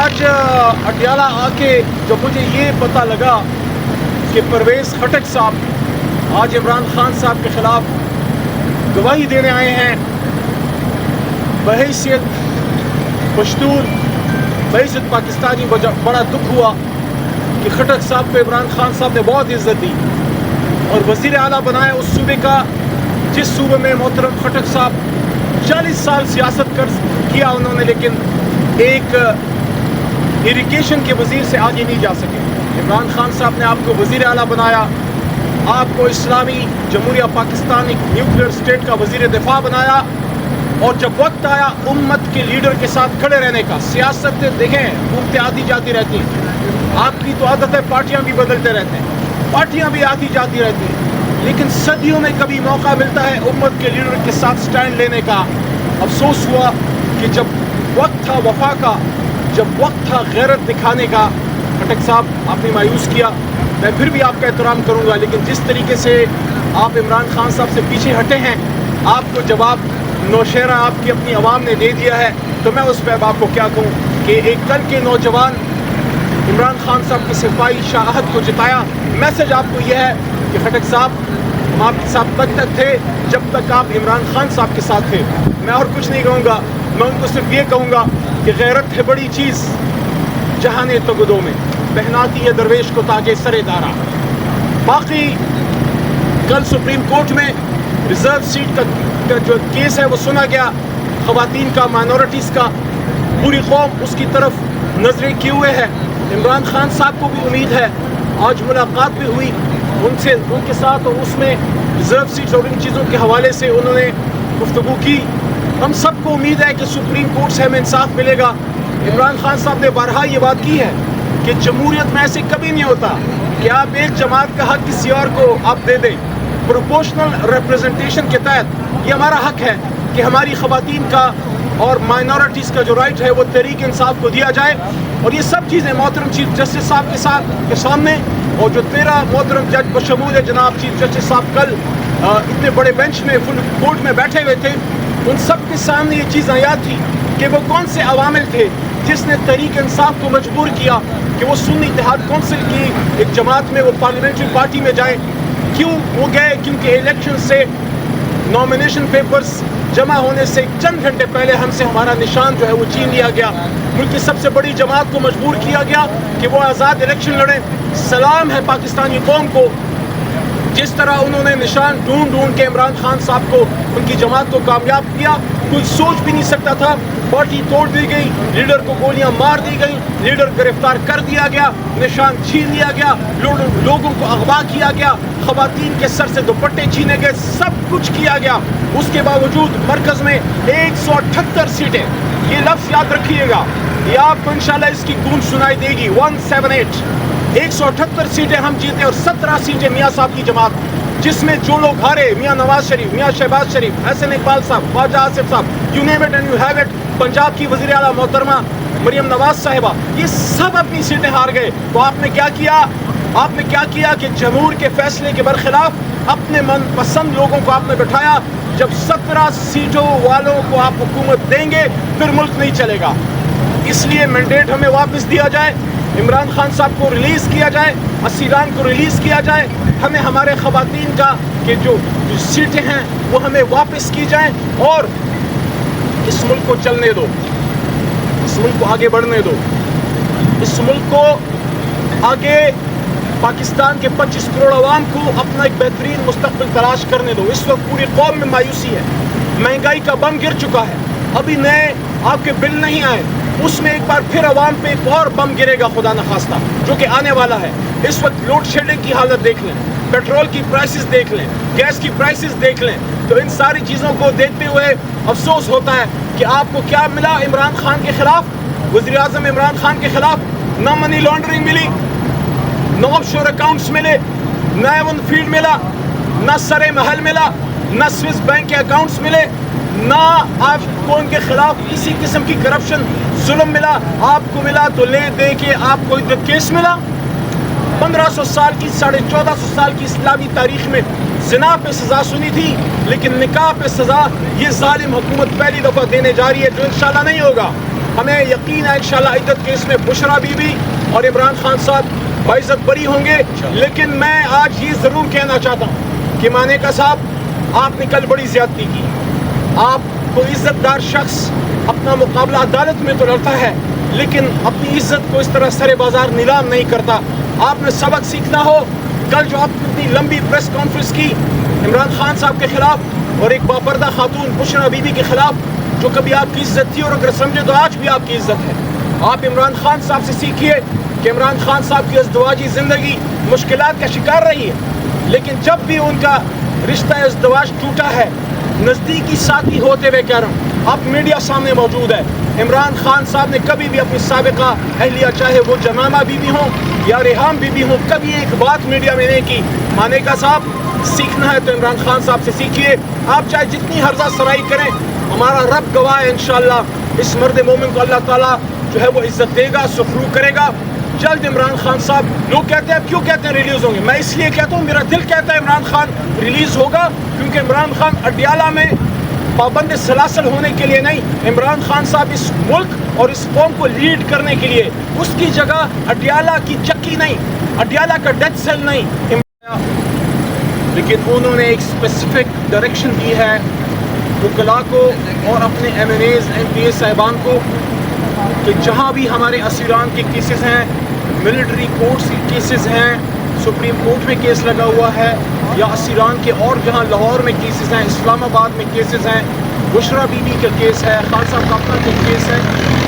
آج اٹیالہ آ کے جب مجھے یہ پتہ لگا کہ پرویز خٹک صاحب آج عمران خان صاحب کے خلاف گواہی دینے آئے ہیں، بحیثیت پشتون، بحیثیت پاکستانی بڑا دکھ ہوا کہ خٹک صاحب کو عمران خان صاحب نے بہت عزت دی اور وزیر اعلیٰ بنائے اس صوبے کا جس صوبے میں محترم خٹک صاحب 40 سال سیاست کیا انہوں نے، لیکن ایک اریگیشن کے وزیر سے آگے نہیں جا سکے۔ عمران خان صاحب نے آپ کو وزیر اعلیٰ بنایا، آپ کو اسلامی جمہوریہ پاکستان ایک نیوکلیئر اسٹیٹ کا وزیر دفاع بنایا، اور جب وقت آیا امت کے لیڈر کے ساتھ کھڑے رہنے کا، سیاست دیکھیں حکومتیں آتی جاتی رہتی ہیں، آپ کی تو عادت ہے پارٹیاں بھی بدلتے رہتے ہیں، پارٹیاں بھی آتی جاتی رہتی ہیں، لیکن صدیوں میں کبھی موقع ملتا ہے امت کے لیڈر کے ساتھ سٹینڈ لینے کا۔ افسوس ہوا کہ جب وقت تھا وفا کا، جب وقت تھا غیرت دکھانے کا، خٹک صاحب آپ نے مایوس کیا۔ میں پھر بھی آپ کا احترام کروں گا، لیکن جس طریقے سے آپ عمران خان صاحب سے پیچھے ہٹے ہیں، آپ کو جواب نوشیرہ آپ کی اپنی عوام نے دے دیا ہے، تو میں اس پہ اب آپ کو کیا کہوں کہ ایک کل کے نوجوان عمران خان صاحب کی صفائی شاہد کو جتایا۔ میسج آپ کو یہ ہے کہ خٹک صاحب ہم آپ کے ساتھ تک تھے جب تک آپ عمران خان صاحب کے ساتھ تھے، میں اور کچھ نہیں کہوں گا، میں ان کو صرف یہ کہوں گا کہ غیرت ہے بڑی چیز جہاں نے تگدوں میں پہناتی ہے درویش کو تاجے سر دارا۔ باقی کل سپریم کورٹ میں ریزرو سیٹ کا جو کیس ہے وہ سنا گیا، خواتین کا، مائنورٹیز کا، پوری قوم اس کی طرف نظریں کیے ہوئے ہے۔ عمران خان صاحب کو بھی امید ہے، آج ملاقات بھی ہوئی ان کے ساتھ، اور اس میں ریزرو سیٹ اور ان چیزوں کے حوالے سے انہوں نے گفتگو کی۔ ہم سب کو امید ہے کہ سپریم کورٹ سے ہمیں انصاف ملے گا۔ عمران خان صاحب نے بارہا یہ بات کی ہے کہ جمہوریت میں ایسے کبھی نہیں ہوتا کہ آپ ایک جماعت کا حق کسی اور کو آپ دے دیں۔ پروپورشنل ریپریزنٹیشن کے تحت یہ ہمارا حق ہے کہ ہماری خواتین کا اور مائنورٹیز کا جو رائٹ ہے وہ تحریک انصاف کو دیا جائے، اور یہ سب چیزیں محترم چیف جسٹس صاحب کے سامنے، اور جو 13 محترم جج بشمول جناب چیف جسٹس صاحب کل اتنے بڑے بینچ میں فل کورٹ میں بیٹھے ہوئے تھے، ان سب کے سامنے یہ چیز یاد تھی کہ وہ کون سے عوامل تھے جس نے تحریک انصاف کو مجبور کیا کہ وہ سنی اتحاد کونسل کی ایک جماعت میں وہ پارلیمنٹری پارٹی میں جائیں۔ کیوں وہ گئے؟ کیونکہ الیکشن سے نامینیشن پیپرز جمع ہونے سے چند گھنٹے پہلے ہم سے ہمارا نشان جو ہے وہ چھین لیا گیا۔ ملک کی سب سے بڑی جماعت کو مجبور کیا گیا کہ وہ آزاد الیکشن لڑیں۔ سلام ہے پاکستانی قوم کو، جس طرح انہوں نے نشان ڈھونڈ کے عمران خان صاحب کو، ان کی جماعت کو کامیاب کیا۔ کوئی سوچ بھی نہیں سکتا تھا، پارٹی توڑ دی گئی، لیڈر کو گولیاں مار دی گئی، لیڈر گرفتار کر دیا گیا، نشان چھین لیا گیا، لوگوں کو اغوا کیا گیا، خواتین کے سر سے دوپٹے چھینے گئے، سب کچھ کیا گیا۔ اس کے باوجود مرکز میں 178 سیٹیں، یہ لفظ یاد رکھیے گا، یہ آپ کو انشاءاللہ اس کی گونج سنائی دے گی، 178 178 سیٹیں ہم جیتے، اور 17 سیٹیں میاں صاحب کی جماعت، جس میں جو لوگ ہارے، میاں نواز شریف، میاں شہباز شریف، حسن اقبال صاحب، خواجہ آصف صاحب، you name it and you have it, Punjab کی وزیر اعلیٰ محترمہ مریم نواز صاحبہ، یہ سب اپنی سیٹیں ہار گئے۔ تو آپ نے کیا کیا؟ آپ نے کیا کیا کہ جمہور کے فیصلے کے برخلاف اپنے من پسند لوگوں کو آپ نے بٹھایا۔ جب 17 سیٹوں والوں کو آپ حکومت دیں گے پھر ملک نہیں چلے گا۔ اس لیے مینڈیٹ ہمیں واپس دیا جائے، عمران خان صاحب کو ریلیز کیا جائے، اسیران کو ریلیز کیا جائے، ہمیں ہمارے خواتین کا کہ جو سیٹیں ہیں وہ ہمیں واپس کی جائیں، اور اس ملک کو چلنے دو، اس ملک کو آگے بڑھنے دو، اس ملک کو آگے پاکستان کے 25 کروڑ عوام کو اپنا ایک بہترین مستقبل تلاش کرنے دو۔ اس وقت پوری قوم میں مایوسی ہے، مہنگائی کا بم گر چکا ہے، ابھی نئے آپ کے بل نہیں آئے، اس میں ایک بار پھر عوام پہ ایک اور بم گرے گا خدا نخواستہ، جو کہ آنے والا ہے۔ اس وقت لوڈ شیڈنگ کی حالت دیکھ لیں، پیٹرول کی پرائسز دیکھ لیں، گیس کی پرائسز دیکھ لیں، تو ان ساری چیزوں کو دیکھتے ہوئے افسوس ہوتا ہے کہ آپ کو کیا ملا عمران خان کے خلاف، وزیر اعظم عمران خان کے خلاف؟ نہ منی لانڈرنگ ملی، نہ آف شور اکاؤنٹس ملے، نہ ایون فیلڈ ملا، نہ سر محل ملا، نہ سوئس بینک کے اکاؤنٹس ملے، نہ آپ کو ان کے خلاف کسی قسم کی کرپشن ظلم ملا۔ آپ کو ملا تو لے دے کے آپ کو عدت کیس ملا۔ 1500 سال کی 1450 سال کی اسلامی تاریخ میں زنا پہ سزا سنی تھی، لیکن نکاح پہ سزا یہ ظالم حکومت پہلی دفعہ دینے جا رہی ہے، جو انشاءاللہ نہیں ہوگا۔ ہمیں یقین ہے انشاءاللہ عدت کیس میں بشرا بی بی اور عمران خان صاحب باعزت بری ہوں گے. لیکن میں آج یہ ضرور کہنا چاہتا ہوں کہ مانے کا صاحب آپ نے کل بڑی زیادتی کی. آپ کو عزت دار شخص اپنا مقابلہ عدالت میں تو لڑتا ہے لیکن اپنی عزت کو اس طرح سر بازار نیلام نہیں کرتا. آپ نے سبق سیکھنا ہو. کل جو آپ نے اتنی لمبی پریس کانفرنس کی عمران خان صاحب کے خلاف اور ایک باپردہ خاتون بشرا بی بی کے خلاف جو کبھی آپ کی عزت تھی اور اگر سمجھے تو آج بھی آپ کی عزت ہے. آپ عمران خان صاحب سے سیکھیے کہ عمران خان صاحب کی ازدواجی زندگی مشکلات کا شکار رہی ہے لیکن جب بھی ان کا رشتہ ازدواج ٹوٹا ہے نزدیکی ساتھی ہوتے ہوئے کہہ رہا ہوں اب میڈیا سامنے موجود ہے. عمران خان صاحب نے کبھی بھی اپنی سابقہ اہلیہ چاہے وہ جمامہ بی بی ہوں یا ریحام بی بی ہوں کبھی ایک بات میڈیا میں نہیں کی. مانے کا صاحب سیکھنا ہے تو عمران خان صاحب سے سیکھیے. آپ چاہے جتنی ہرزہ سرائی کریں ہمارا رب گواہ ہے انشاءاللہ اس مرد مومن کو اللہ تعالیٰ جو ہے وہ عزت دے گا سخرو کرے گا. جلد عمران خان صاحب لوگ کہتے ہیں کیوں کہتے ہیں ریلیز ہوں گے. میں اس لیے کہتا ہوں میرا دل کہتا ہے عمران خان ریلیز ہوگا کیونکہ عمران خان اڈیالہ میں پابند سلاسل ہونے کے لیے نہیں. عمران خان صاحب اس ملک اور اس قوم کو لیڈ کرنے کے لیے اس کی جگہ اڈیالہ کی چکی نہیں اڈیالہ کا ڈیتھ سیل نہیں. لیکن انہوں نے ایک اسپیسیفک ڈائریکشن دی ہے وکلاء کو اور اپنے M N As M P A صاحبان کو کہ جہاں بھی ہمارے اسیران کے کیسز ہیں ملٹری کورٹس کے کیسز ہیں سپریم کورٹ میں کیس لگا ہوا ہے یا اسیران کے اور جہاں لاہور میں کیسز ہیں اسلام آباد میں کیسز ہیں بشرا بی بی کا کیس ہے خان صاحب کاپتان کا کیس ہے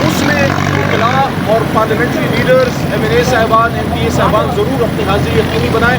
اس میں وکلاء اور پارلیمنٹری لیڈرز ایم این اے صاحبان ایم پی اے صاحبان ضرور اپنی حاضری یقینی بنائیں.